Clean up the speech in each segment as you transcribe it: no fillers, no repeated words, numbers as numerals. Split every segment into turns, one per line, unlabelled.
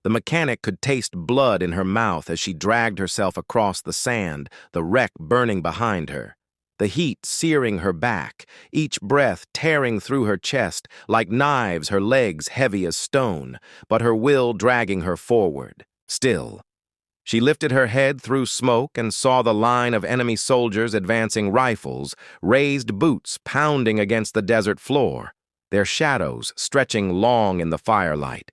The mechanic could taste blood in her mouth as she dragged herself across the sand, the wreck burning behind her. The heat searing her back, each breath tearing through her chest like knives, her legs heavy as stone, but her will dragging her forward. Still, she lifted her head through smoke and saw the line of enemy soldiers advancing, rifles, raised boots pounding against the desert floor, their shadows stretching long in the firelight,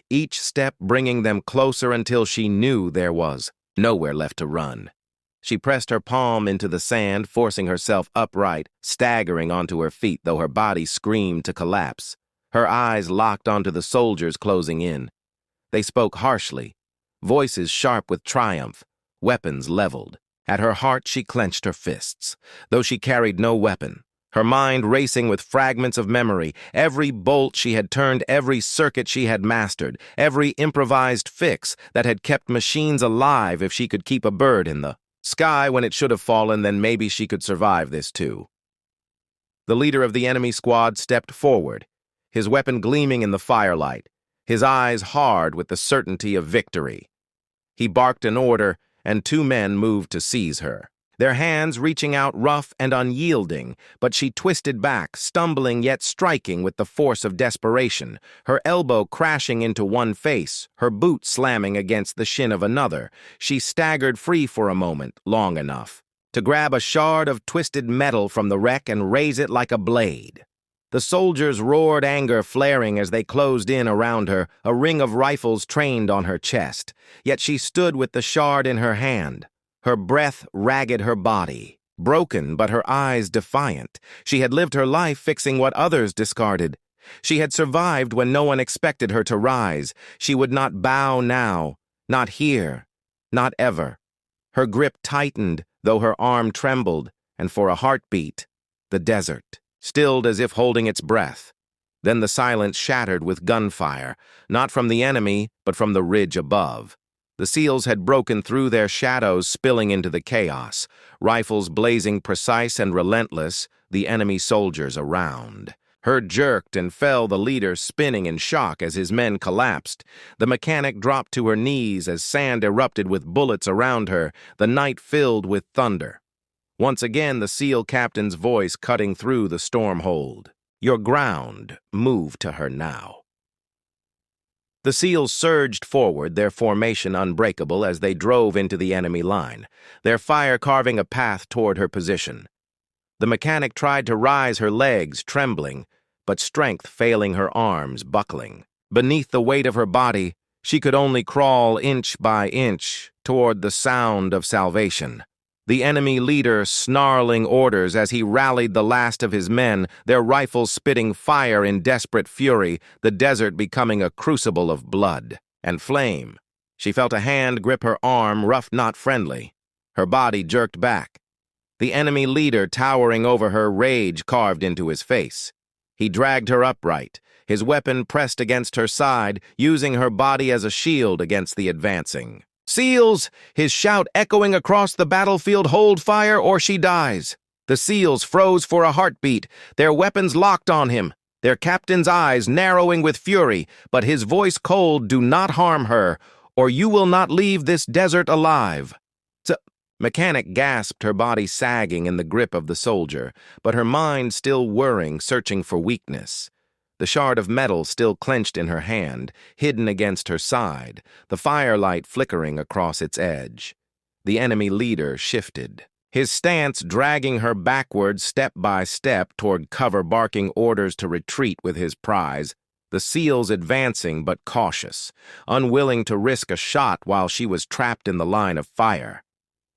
each step bringing them closer until she knew there was nowhere left to run. She pressed her palm into the sand, forcing herself upright, staggering onto her feet, though her body screamed to collapse. Her eyes locked onto the soldiers closing in. They spoke harshly, voices sharp with triumph, weapons leveled. At her heart she clenched her fists, though she carried no weapon, her mind racing with fragments of memory, every bolt she had turned, every circuit she had mastered, every improvised fix that had kept machines alive. If she could keep a bird in the sky when it should have fallen, then maybe she could survive this too. The leader of the enemy squad stepped forward, his weapon gleaming in the firelight, his eyes hard with the certainty of victory. He barked an order, and two men moved to seize her, their hands reaching out rough and unyielding, but she twisted back, stumbling yet striking with the force of desperation, her elbow crashing into one face, her boot slamming against the shin of another. She staggered free for a moment, long enough to grab a shard of twisted metal from the wreck and raise it like a blade. The soldiers roared, anger flaring as they closed in around her, a ring of rifles trained on her chest. Yet she stood with the shard in her hand, her breath ragged, her body broken, but her eyes defiant. She had lived her life fixing what others discarded. She had survived when no one expected her to rise. She would not bow now, not here, not ever. Her grip tightened, though her arm trembled, and for a heartbeat, the desert stilled as if holding its breath. Then the silence shattered with gunfire, not from the enemy, but from the ridge above. The SEALs had broken through their shadows, spilling into the chaos, rifles blazing precise and relentless, the enemy soldiers around. Her jerked and fell, the leader spinning in shock as his men collapsed. The mechanic dropped to her knees as sand erupted with bullets around her, the night filled with thunder. Once again, the SEAL captain's voice cutting through the storm hold. Your ground, move to her now. The SEALs surged forward, their formation unbreakable as they drove into the enemy line, their fire carving a path toward her position. The mechanic tried to rise, her legs trembling, but strength failing, her arms buckling. Beneath the weight of her body, she could only crawl inch by inch toward the sound of salvation. The enemy leader snarling orders as he rallied the last of his men, their rifles spitting fire in desperate fury, the desert becoming a crucible of blood and flame. She felt a hand grip her arm, rough, not friendly. Her body jerked back. The enemy leader towering over her, rage carved into his face. He dragged her upright, his weapon pressed against her side, using her body as a shield against the advancing SEALs! His shout echoing across the battlefield, hold fire or she dies. The SEALs froze for a heartbeat, their weapons locked on him, their captain's eyes narrowing with fury, but his voice cold, do not harm her, or you will not leave this desert alive. Mechanic gasped, her body sagging in the grip of the soldier, but her mind still whirring, searching for weakness. The shard of metal still clenched in her hand, hidden against her side, the firelight flickering across its edge. The enemy leader shifted, his stance dragging her backward step by step toward cover, barking orders to retreat with his prize, the SEALs advancing but cautious, unwilling to risk a shot while she was trapped in the line of fire.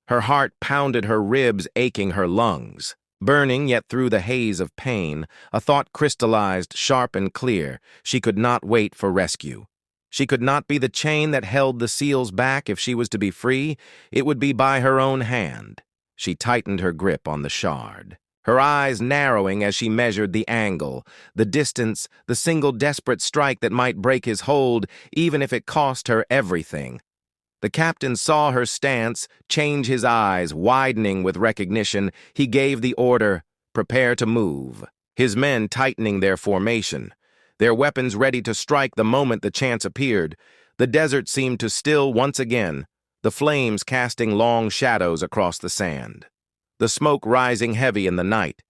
Her heart pounded, her ribs aching, her lungs burning, yet through the haze of pain, a thought crystallized, sharp and clear. She could not wait for rescue. She could not be the chain that held the SEALs back. If she was to be free, it would be by her own hand. She tightened her grip on the shard, her eyes narrowing as she measured the angle, the distance, the single desperate strike that might break his hold, even if it cost her everything. The captain saw her stance, change, his eyes widening with recognition. He gave the order, prepare to move, his men tightening their formation, their weapons ready to strike the moment the chance appeared. The desert seemed to still once again, the flames casting long shadows across the sand, the smoke rising heavy in the night,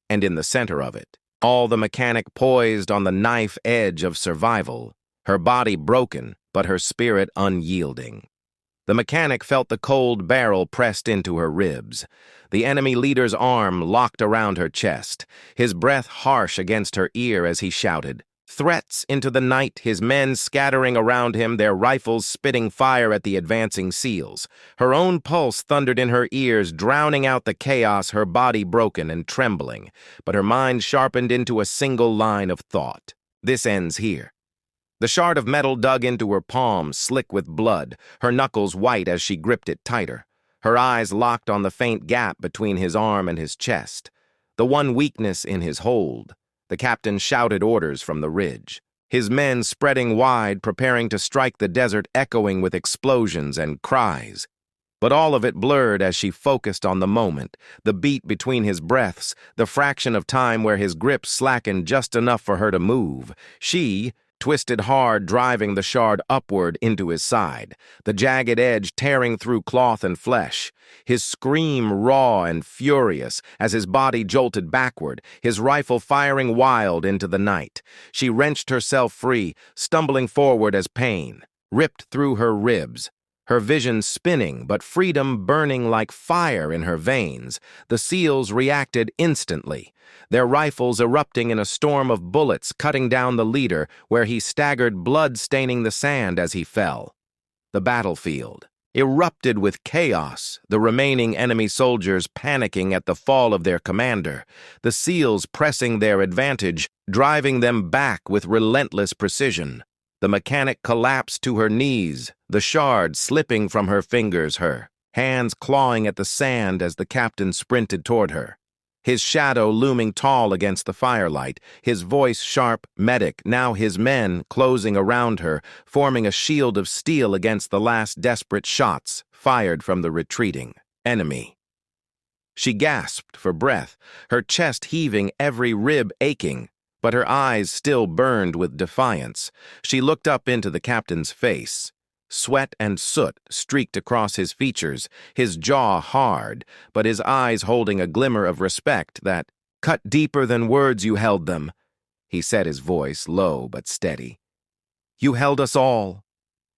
and in the center of it, all the mechanic poised on the knife edge of survival, her body broken, but her spirit unyielding. The mechanic felt the cold barrel pressed into her ribs, the enemy leader's arm locked around her chest, his breath harsh against her ear as he shouted. Threats into the night, his men scattering around him, their rifles spitting fire at the advancing SEALs. Her own pulse thundered in her ears, drowning out the chaos, her body broken and trembling, but her mind sharpened into a single line of thought. This ends here. The shard of metal dug into her palm, slick with blood, her knuckles white as she gripped it tighter. Her eyes locked on the faint gap between his arm and his chest, the one weakness in his hold. The captain shouted orders from the ridge, his men spreading wide, preparing to strike the desert, echoing with explosions and cries. But all of it blurred as she focused on the moment, the beat between his breaths, the fraction of time where his grip slackened just enough for her to move. She twisted hard, driving the shard upward into his side, the jagged edge tearing through cloth and flesh, his scream raw and furious as his body jolted backward, his rifle firing wild into the night. She wrenched herself free, stumbling forward as pain ripped through her ribs, her vision spinning but freedom burning like fire in her veins. The SEALs reacted instantly, their rifles erupting in a storm of bullets cutting down the leader where he staggered, blood staining the sand as he fell. The battlefield erupted with chaos, the remaining enemy soldiers panicking at the fall of their commander, the SEALs pressing their advantage, driving them back with relentless precision. The mechanic collapsed to her knees, the shard slipping from her fingers, her hands clawing at the sand as the captain sprinted toward her, his shadow looming tall against the firelight, his voice sharp, medic, now his men closing around her, forming a shield of steel against the last desperate shots fired from the retreating enemy. She gasped for breath, her chest heaving, every rib aching, but her eyes still burned with defiance. She looked up into the captain's face. Sweat and soot streaked across his features, his jaw hard, but his eyes holding a glimmer of respect that cut deeper than words. You held them, he said, his voice low but steady. You held us all.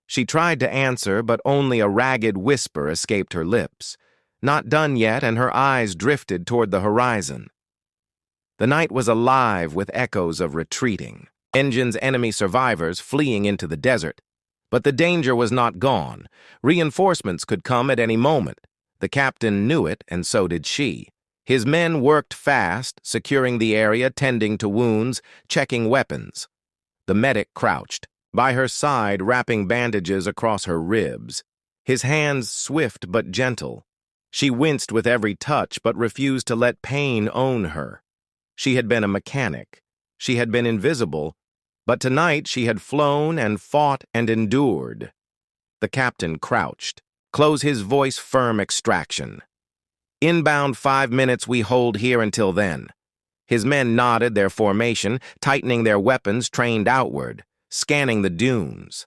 She tried to answer, but only a ragged whisper escaped her lips. Not done yet, and her eyes drifted toward the horizon. The night was alive with echoes of retreating, engines, enemy survivors fleeing into the desert. But the danger was not gone. Reinforcements could come at any moment. The captain knew it, and so did she. His men worked fast, securing the area, tending to wounds, checking weapons. The medic crouched, by her side wrapping bandages across her ribs, his hands swift but gentle. She winced with every touch but refused to let pain own her. She had been a mechanic. She had been invisible, but tonight she had flown and fought and endured. The captain crouched, close his voice firm extraction. Inbound 5 minutes, we hold here until then. His men nodded their formation, tightening their weapons, trained outward, scanning the dunes.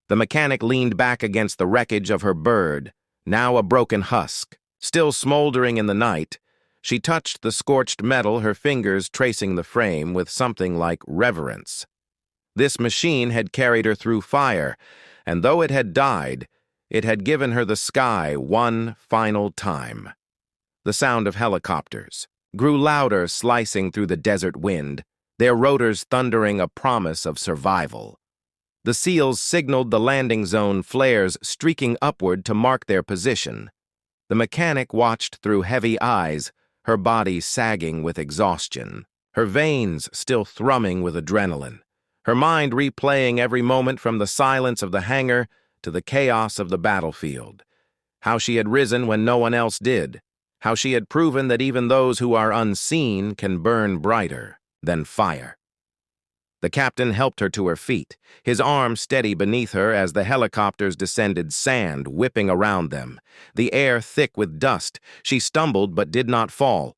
The mechanic leaned back against the wreckage of her bird, now a broken husk, still smoldering in the night. She touched the scorched metal, her fingers tracing the frame with something like reverence. This machine had carried her through fire, and though it had died, it had given her the sky one final time. The sound of helicopters grew louder, slicing through the desert wind, their rotors thundering a promise of survival. The SEALs signaled the landing zone, flares streaking upward to mark their position. The mechanic watched through heavy eyes, her body sagging with exhaustion, her veins still thrumming with adrenaline, her mind replaying every moment from the silence of the hangar to the chaos of the battlefield. How she had risen when no one else did, how she had proven that even those who are unseen can burn brighter than fire. The captain helped her to her feet, his arm steady beneath her as the helicopters descended, sand whipping around them, the air thick with dust. She stumbled but did not fall,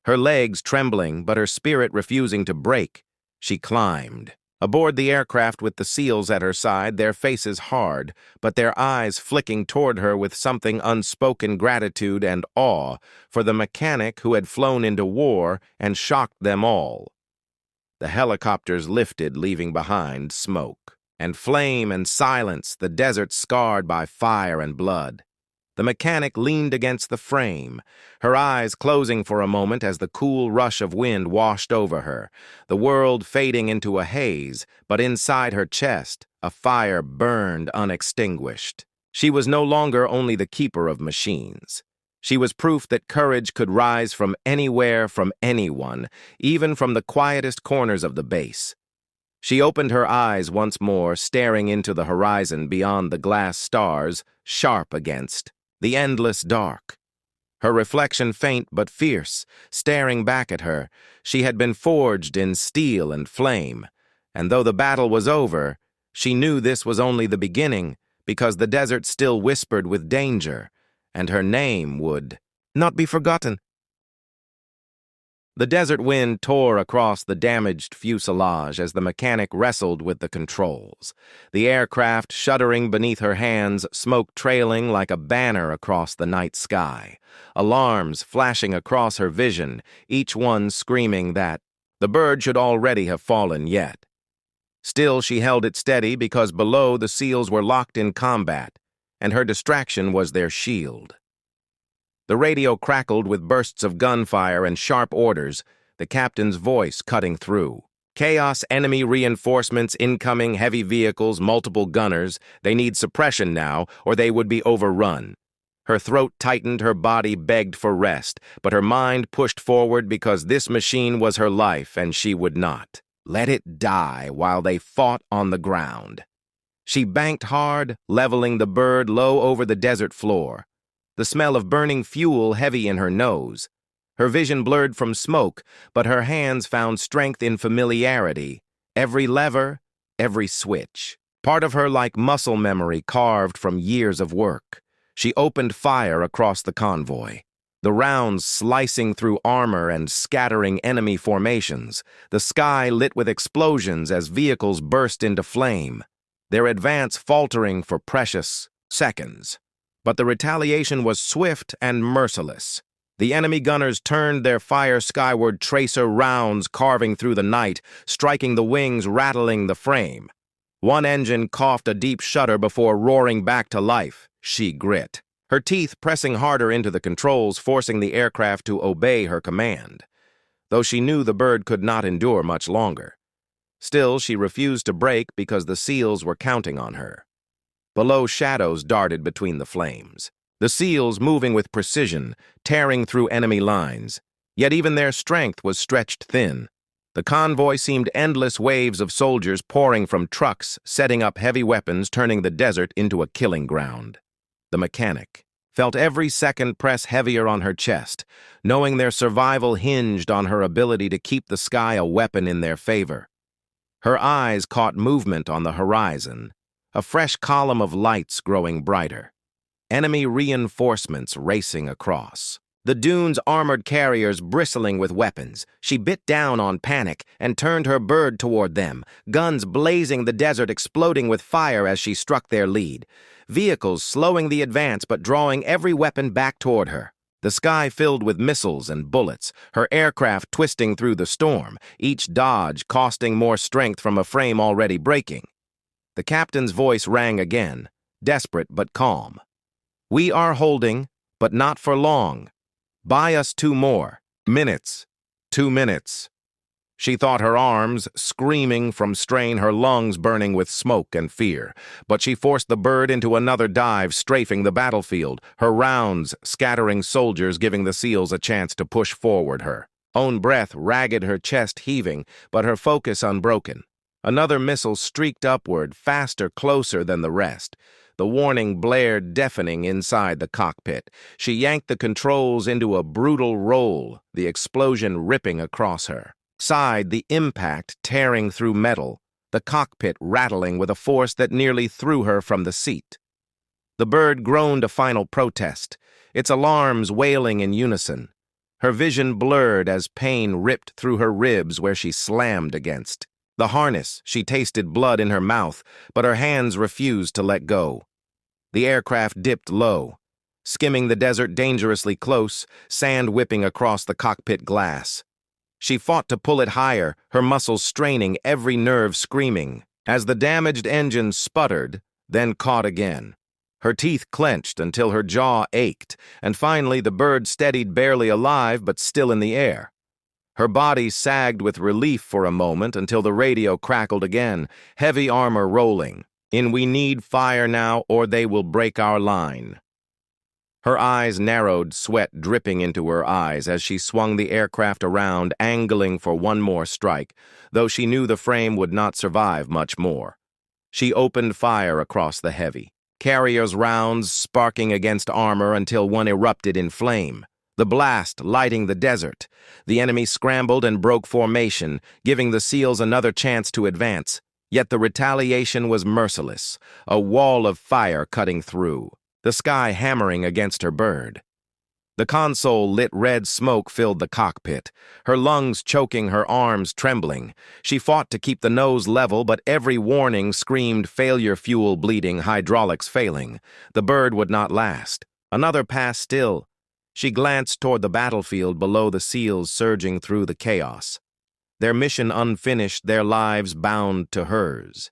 her legs trembling but her spirit refusing to break. She climbed, Aboard the aircraft with the SEALs at her side, their faces hard, but their eyes flicking toward her with something unspoken gratitude and awe for the mechanic who had flown into war and shocked them all. The helicopters lifted, leaving behind smoke and flame and silence, the desert scarred by fire and blood. The mechanic leaned against the frame, her eyes closing for a moment as the cool rush of wind washed over her, the world fading into a haze, but inside her chest, a fire burned unextinguished. She was no longer only the keeper of machines. She was proof that courage could rise from anywhere, from anyone, even from the quietest corners of the base. She opened her eyes once more, staring into the horizon beyond the glass stars, sharp against the endless dark. Her reflection faint but fierce, staring back at her. She had been forged in steel and flame, and though the battle was over, she knew this was only the beginning, because the desert still whispered with danger, and her name would not be forgotten. The desert wind tore across the damaged fuselage as the mechanic wrestled with the controls, the aircraft shuddering beneath her hands, smoke trailing like a banner across the night sky, alarms flashing across her vision, each one screaming that the bird should already have fallen yet. Still, she held it steady because below the SEALs were locked in combat, and her distraction was their shield. The radio crackled with bursts of gunfire and sharp orders, the captain's voice cutting through. Chaos, enemy reinforcements, incoming, heavy vehicles, multiple gunners. They need suppression now, or they would be overrun. Her throat tightened, her body begged for rest, but her mind pushed forward because this machine was her life and she would not let it die while they fought on the ground. She banked hard, leveling the bird low over the desert floor, the smell of burning fuel heavy in her nose. Her vision blurred from smoke, but her hands found strength in familiarity. Every lever, every switch. Part of her like muscle memory carved from years of work. She opened fire across the convoy, the rounds slicing through armor and scattering enemy formations, the sky lit with explosions as vehicles burst into flame, their advance faltering for precious seconds. But the retaliation was swift and merciless. The enemy gunners turned their fire skyward, tracer rounds carving through the night, striking the wings, rattling the frame. One engine coughed a deep shudder before roaring back to life. She grit, her teeth pressing harder into the controls, forcing the aircraft to obey her command, though she knew the bird could not endure much longer. Still, she refused to break because the SEALs were counting on her. Below, shadows darted between the flames, the SEALs moving with precision, tearing through enemy lines. Yet even their strength was stretched thin. The convoy seemed endless waves of soldiers pouring from trucks, setting up heavy weapons, turning the desert into a killing ground. The mechanic felt every second press heavier on her chest, knowing their survival hinged on her ability to keep the sky a weapon in their favor. Her eyes caught movement on the horizon, a fresh column of lights growing brighter. Enemy reinforcements racing across. The dune's armored carriers bristling with weapons. She bit down on panic and turned her bird toward them, guns blazing, the desert exploding with fire as she struck their lead. Vehicles slowing the advance but drawing every weapon back toward her. The sky filled with missiles and bullets, her aircraft twisting through the storm, each dodge costing more strength from a frame already breaking. The captain's voice rang again, desperate but calm. "We are holding, but not for long. Buy us 2 more minutes. 2 minutes." She thought her arms screaming from strain, her lungs burning with smoke and fear. But she forced the bird into another dive, strafing the battlefield, her rounds scattering soldiers, giving the SEALs a chance to push forward her. Own breath ragged, her chest heaving, but her focus unbroken. Another missile streaked upward, faster, closer than the rest. The warning blared deafening inside the cockpit. She yanked the controls into a brutal roll, the explosion ripping across her. Sighed, the impact tearing through metal, the cockpit rattling with a force that nearly threw her from the seat. The bird groaned a final protest, its alarms wailing in unison. Her vision blurred as pain ripped through her ribs where she slammed against The harness, she tasted blood in her mouth, but her hands refused to let go. The aircraft dipped low, skimming the desert dangerously close, sand whipping across the cockpit glass. She fought to pull it higher, her muscles straining, every nerve screaming, as the damaged engine sputtered, then caught again. Her teeth clenched until her jaw ached, and finally the bird steadied, barely alive but still in the air. Her body sagged with relief for a moment until the radio crackled again, heavy armor rolling. In "We need fire now or they will break our line." Her eyes narrowed, sweat dripping into her eyes as she swung the aircraft around, angling for one more strike, though she knew the frame would not survive much more. She opened fire across the heavy, carrier's rounds sparking against armor until one erupted in flame, the blast lighting the desert. The enemy scrambled and broke formation, giving the SEALs another chance to advance. Yet the retaliation was merciless, a wall of fire cutting through, the sky hammering against her bird. The console lit red smoke filled the cockpit, her lungs choking, her arms trembling. She fought to keep the nose level, but every warning screamed failure, fuel bleeding, hydraulics failing. The bird would not last. Another pass still. She glanced toward the battlefield below, the SEALs surging through the chaos. Their mission unfinished, their lives bound to hers.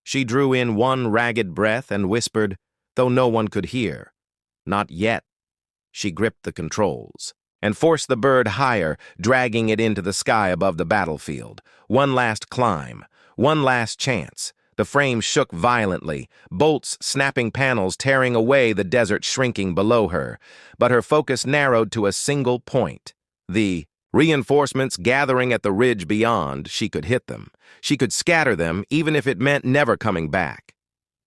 She drew in one ragged breath and whispered, though no one could hear, "Not yet." She gripped the controls and forced the bird higher, dragging it into the sky above the battlefield. One last climb, one last chance. The frame shook violently, bolts snapping panels tearing away, the desert shrinking below her. But her focus narrowed to a single point. The reinforcements gathering at the ridge beyond. She could hit them. She could scatter them, even if it meant never coming back.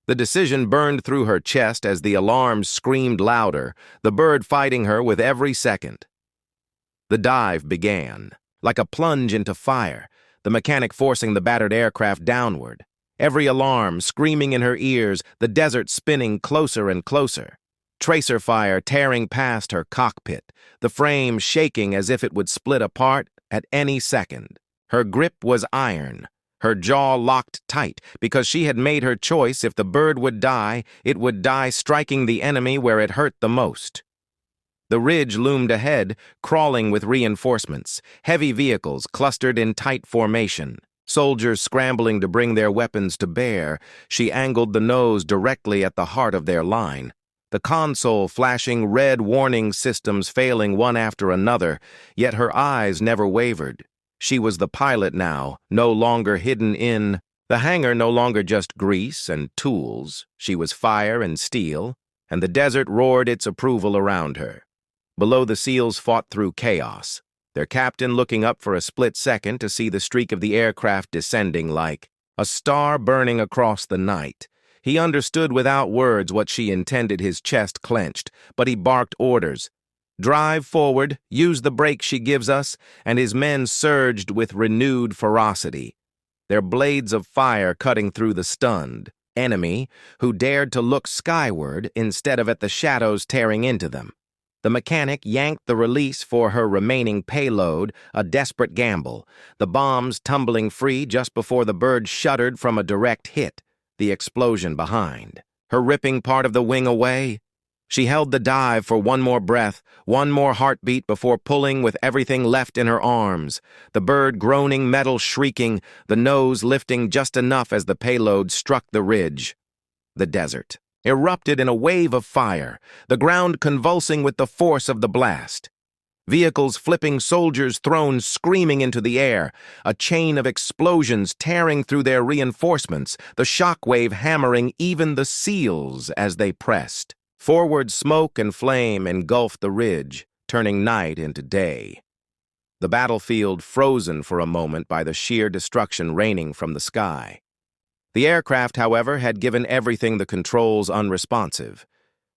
The decision burned through her chest as the alarms screamed louder, the bird fighting her with every second. The dive began, like a plunge into fire, the mechanic forcing the battered aircraft downward. Every alarm screaming in her ears, the desert spinning closer and closer. Tracer fire tearing past her cockpit, the frame shaking as if it would split apart at any second. Her grip was iron, her jaw locked tight, because she had made her choice. If the bird would die, it would die striking the enemy where it hurt the most. The ridge loomed ahead, crawling with reinforcements, heavy vehicles clustered in tight formation. Soldiers scrambling to bring their weapons to bear. She angled the nose directly at the heart of their line. The console flashing red warning systems failing one after another, yet her eyes never wavered. She was the pilot now, no longer hidden in the hangar, no longer just grease and tools. She was fire and steel, and the desert roared its approval around her. Below, the SEALs fought through chaos, their captain looking up for a split second to see the streak of the aircraft descending like a star burning across the night. He understood without words what she intended, his chest clenched, but he barked orders. "Drive forward, use the brake she gives us," and his men surged with renewed ferocity, their blades of fire cutting through the stunned enemy, who dared to look skyward instead of at the shadows tearing into them. The mechanic yanked the release for her remaining payload, a desperate gamble, the bombs tumbling free just before the bird shuddered from a direct hit, the explosion behind, her ripping part of the wing away. She held the dive for one more breath, one more heartbeat before pulling with everything left in her arms, the bird groaning, metal shrieking, the nose lifting just enough as the payload struck the ridge. The desert erupted in a wave of fire, the ground convulsing with the force of the blast. Vehicles flipping, soldiers thrown screaming into the air, a chain of explosions tearing through their reinforcements, the shockwave hammering even the SEALs as they pressed. Forward, smoke and flame engulfed the ridge, turning night into day. The battlefield frozen for a moment by the sheer destruction raining from the sky. The aircraft, however, had given everything, the controls unresponsive,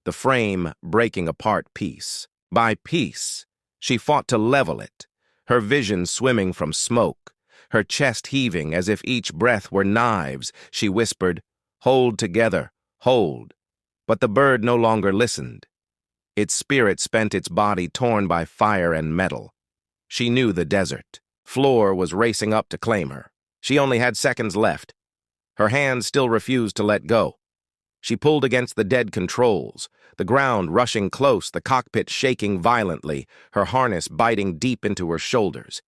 the frame breaking apart piece by piece. She fought to level it, her vision swimming from smoke, her chest heaving as if each breath were knives. She whispered, "Hold together, hold." But the bird no longer listened. Its spirit spent, its body torn by fire and metal. She knew the desert floor was racing up to claim her. She only had seconds left. Her hands still refused to let go. She pulled against the dead controls, the ground rushing close, the cockpit shaking violently, her harness biting deep into her shoulders.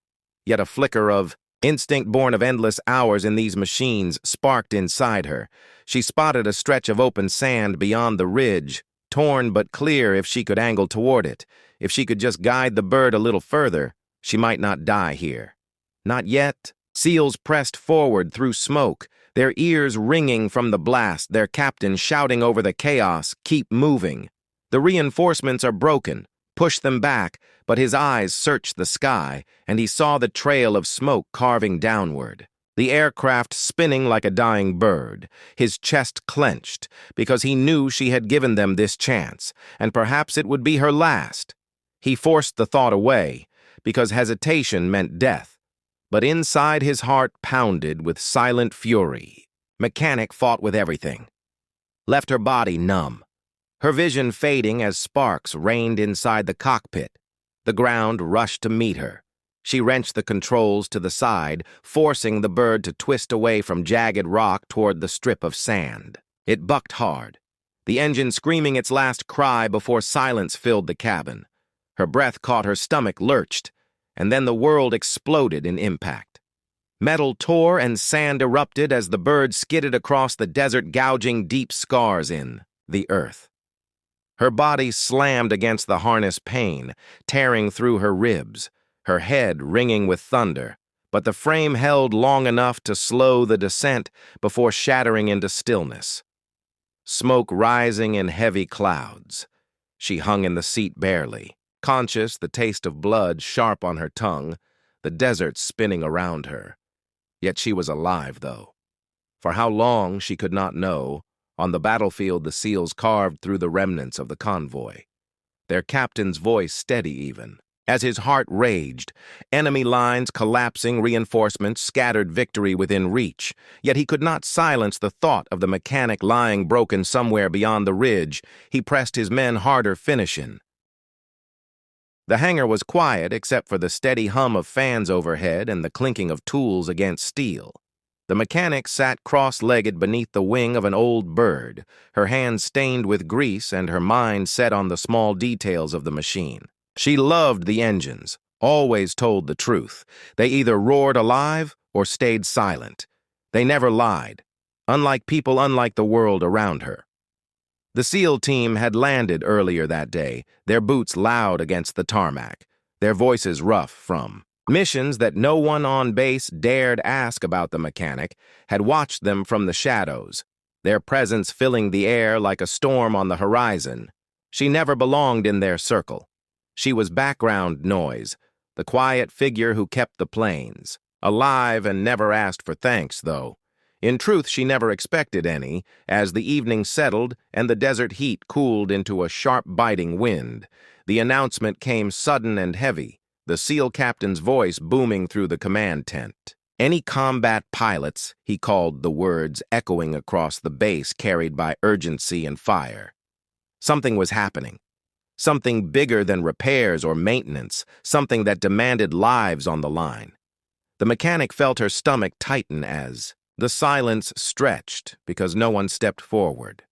Yet a flicker of instinct born of endless hours in these machines sparked inside her. She spotted a stretch of open sand beyond the ridge, torn but clear if she could angle toward it. If she could just guide the bird a little further, she might not die here. Not yet. SEALs pressed forward through smoke, their ears ringing from the blast, their captain shouting over the chaos, "Keep moving. The reinforcements are broken. Push them back," but his eyes searched the sky, and he saw the trail of smoke carving downward. The aircraft spinning like a dying bird, his chest clenched, because he knew she had given them this chance, and perhaps it would be her last. He forced the thought away, because hesitation meant death. But inside his heart pounded with silent fury. Mechanic fought with everything. Left her body numb, her vision fading as sparks rained inside the cockpit. The ground rushed to meet her. She wrenched the controls to the side, forcing the bird to twist away from jagged rock toward the strip of sand. It bucked hard, the engine screaming its last cry before silence filled the cabin. Her breath caught her stomach lurched, and then the world exploded in impact. Metal tore and sand erupted as the bird skidded across the desert, gouging deep scars in the earth. Her body slammed against the harness pane, tearing through her ribs, her head ringing with thunder, but the frame held long enough to slow the descent before shattering into stillness. Smoke rising in heavy clouds. She hung in the seat barely, conscious, the taste of blood sharp on her tongue, the desert spinning around her. Yet she was alive, though. For how long, she could not know. On the battlefield, the SEALs carved through the remnants of the convoy. Their captain's voice steady even. As his heart raged, enemy lines collapsing, reinforcements scattered, victory within reach. Yet he could not silence the thought of the mechanic lying broken somewhere beyond the ridge. He pressed his men harder, finishing. The hangar was quiet except for the steady hum of fans overhead and the clinking of tools against steel. The mechanic sat cross-legged beneath the wing of an old bird, her hands stained with grease and her mind set on the small details of the machine. She loved the engines, always told the truth. They either roared alive or stayed silent. They never lied, unlike people, unlike the world around her. The SEAL team had landed earlier that day, their boots loud against the tarmac, their voices rough from missions that no one on base dared ask about the mechanic, had watched them from the shadows, their presence filling the air like a storm on the horizon. She never belonged in their circle. She was background noise, the quiet figure who kept the planes. Alive and never asked for thanks, though. In truth, she never expected any, as the evening settled and the desert heat cooled into a sharp biting wind. The announcement came sudden and heavy, the SEAL captain's voice booming through the command tent. Any combat pilots, he called the words echoing across the base, carried by urgency and fire. Something was happening. Something bigger than repairs or maintenance, something that demanded lives on the line. The mechanic felt her stomach tighten as the silence stretched because no one stepped forward.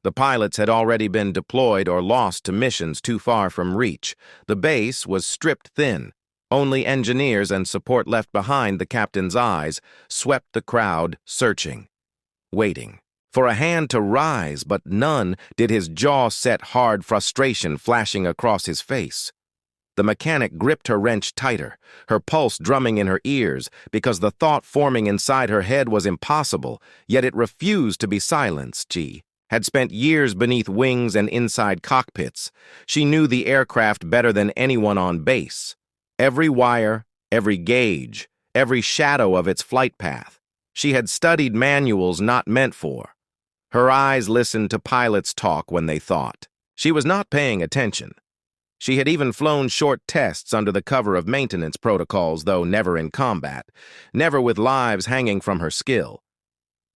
The pilots had already been deployed or lost to missions too far from reach. The base was stripped thin. Only engineers and support left behind. The captain's eyes swept the crowd, searching, waiting for a hand to rise, but none. Did his jaw set hard, frustration flashing across his face. The mechanic gripped her wrench tighter, her pulse drumming in her ears, because the thought forming inside her head was impossible, yet it refused to be silenced. She had spent years beneath wings and inside cockpits. She knew the aircraft better than anyone on base. Every wire, every gauge, every shadow of its flight path. She had studied manuals not meant for. Her eyes listened to pilots talk when they thought. She was not paying attention. She had even flown short tests under the cover of maintenance protocols, though never in combat, never with lives hanging from her skill.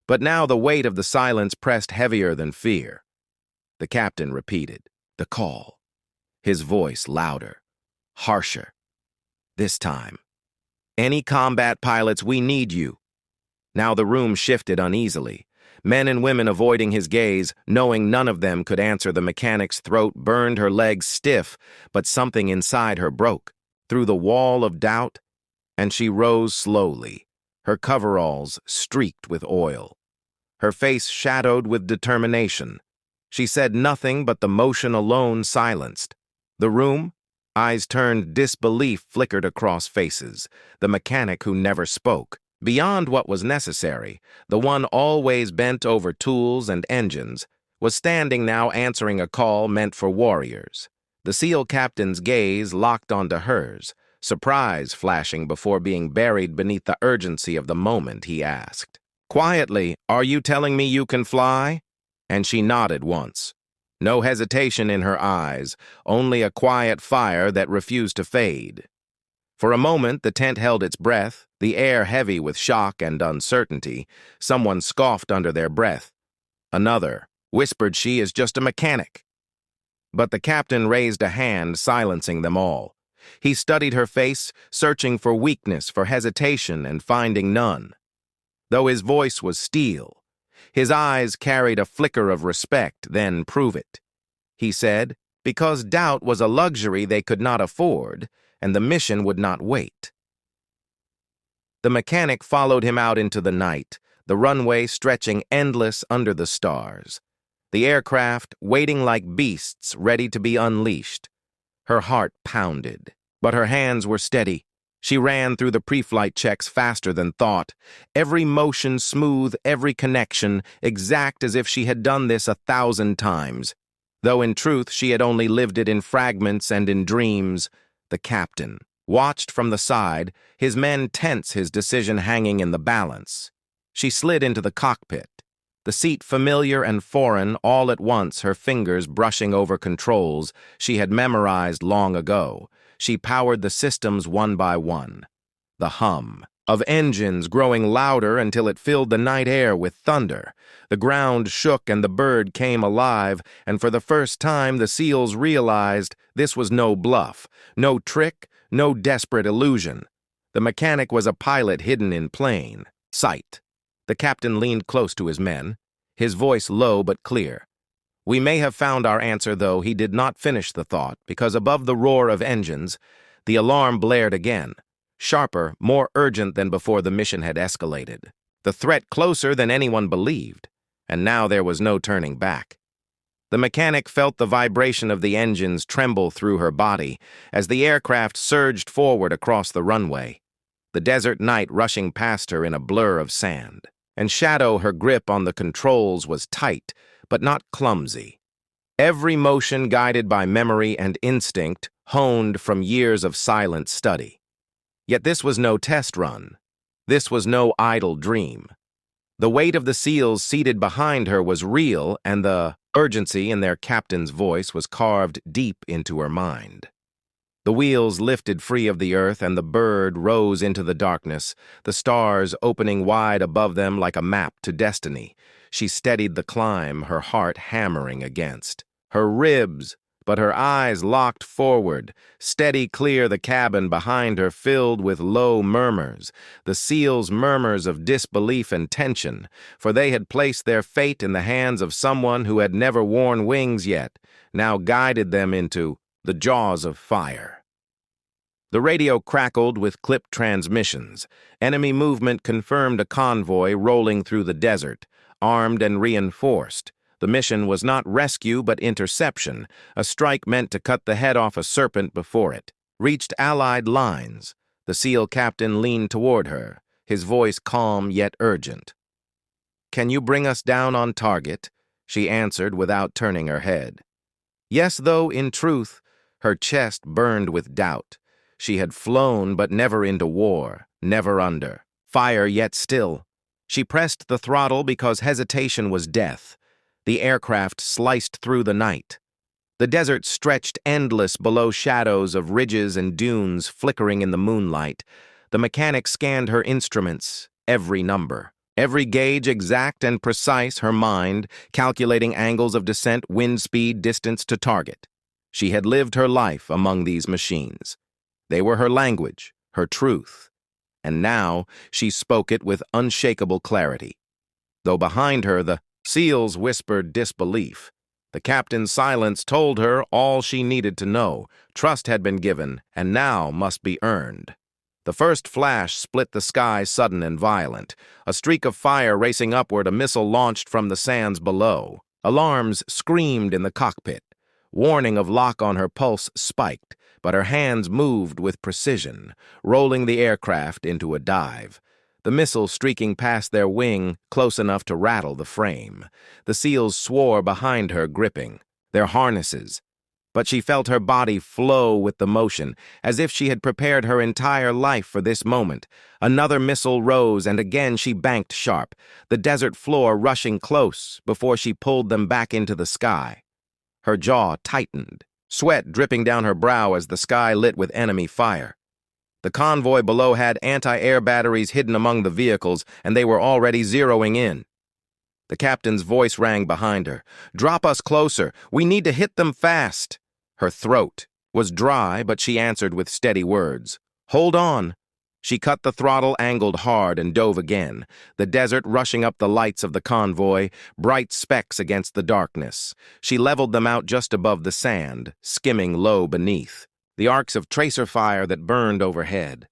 But now the weight of the silence pressed heavier than fear. The captain repeated the call, his voice louder, harsher. This time, any combat pilots, we need you. Now the room shifted uneasily. Men and women avoiding his gaze, knowing none of them could answer. The mechanic's throat burned, her legs stiff, but something inside her broke through the wall of doubt, and she rose slowly, her coveralls streaked with oil, her face shadowed with determination. She said nothing, but the motion alone silenced. The room, eyes turned, disbelief flickered across faces. The mechanic who never spoke, beyond what was necessary, the one always bent over tools and engines, was standing now answering a call meant for warriors. The SEAL captain's gaze locked onto hers, surprise flashing before being buried beneath the urgency of the moment. He asked, quietly, "Are you telling me you can fly?" And she nodded once. No hesitation in her eyes, only a quiet fire that refused to fade. For a moment, the tent held its breath, the air heavy with shock and uncertainty. Someone scoffed under their breath. Another whispered, "She is just a mechanic." But the captain raised a hand, silencing them all. He studied her face, searching for weakness, for hesitation, and finding none. Though his voice was steel, his eyes carried a flicker of respect. "Then prove it," he said, because doubt was a luxury they could not afford, and the mission would not wait. The mechanic followed him out into the night, the runway stretching endless under the stars. The aircraft waiting like beasts ready to be unleashed. Her heart pounded, but her hands were steady. She ran through the pre-flight checks faster than thought, every motion smooth, every connection exact, as if she had done this 1,000 times, though in truth she had only lived it in fragments and in dreams. The captain watched from the side, his men tense, his decision hanging in the balance. She slid into the cockpit, the seat familiar and foreign all at once, her fingers brushing over controls she had memorized long ago. She powered the systems one by one, the hum of engines growing louder until it filled the night air with thunder. The ground shook and the bird came alive, and for the first time the SEALs realized this was no bluff, no trick, no desperate illusion. The mechanic was a pilot hidden in plain sight. The captain leaned close to his men, his voice low but clear. "We may have found our answer," though he did not finish the thought, because above the roar of engines, the alarm blared again, sharper, more urgent than before the mission had escalated. The threat closer than anyone believed, and now there was no turning back. The mechanic felt the vibration of the engines tremble through her body as the aircraft surged forward across the runway, the desert night rushing past her in a blur of sand and shadow. Her grip on the controls was tight, but not clumsy. Every motion guided by memory and instinct, honed from years of silent study. Yet this was no test run. This was no idle dream. The weight of the SEALs seated behind her was real, and the urgency in their captain's voice was carved deep into her mind. The wheels lifted free of the earth, and the bird rose into the darkness, the stars opening wide above them like a map to destiny. She steadied the climb, her heart hammering against her ribs, but her eyes locked forward, steady clear. The cabin behind her filled with low murmurs, the SEALs' murmurs of disbelief and tension, for they had placed their fate in the hands of someone who had never worn wings yet, now guided them into the jaws of fire. The radio crackled with clipped transmissions. Enemy movement confirmed a convoy rolling through the desert, armed and reinforced. The mission was not rescue but interception, a strike meant to cut the head off a serpent before it reached Allied lines. The SEAL captain leaned toward her, his voice calm yet urgent. "Can you bring us down on target?" she answered without turning her head. Yes, though in truth, her chest burned with doubt. She had flown, but never into war, never under fire, yet still. She pressed the throttle because hesitation was death. The aircraft sliced through the night. The desert stretched endless below, shadows of ridges and dunes flickering in the moonlight. The mechanic scanned her instruments, every number, every gauge exact and precise, her mind calculating angles of descent, wind speed, distance to target. She had lived her life among these machines. They were her language, her truth, and now she spoke it with unshakable clarity. Though behind her the SEALs whispered disbelief, the captain's silence told her all she needed to know. Trust had been given, and now must be earned. The first flash split the sky, sudden and violent. A streak of fire racing upward, a missile launched from the sands below. Alarms screamed in the cockpit. Warning of lock on her pulse spiked, but her hands moved with precision, rolling the aircraft into a dive. The missile streaking past their wing, close enough to rattle the frame. The SEALs swore behind her, gripping their harnesses. But she felt her body flow with the motion, as if she had prepared her entire life for this moment. Another missile rose, and again she banked sharp, the desert floor rushing close before she pulled them back into the sky. Her jaw tightened, sweat dripping down her brow as the sky lit with enemy fire. The convoy below had anti-air batteries hidden among the vehicles, and they were already zeroing in. The captain's voice rang behind her. "Drop us closer. We need to hit them fast." Her throat was dry, but she answered with steady words. "Hold on." She cut the throttle, angled hard, and dove again, the desert rushing up the lights of the convoy, bright specks against the darkness. She leveled them out just above the sand, skimming low beneath, the arcs of tracer fire that burned overhead.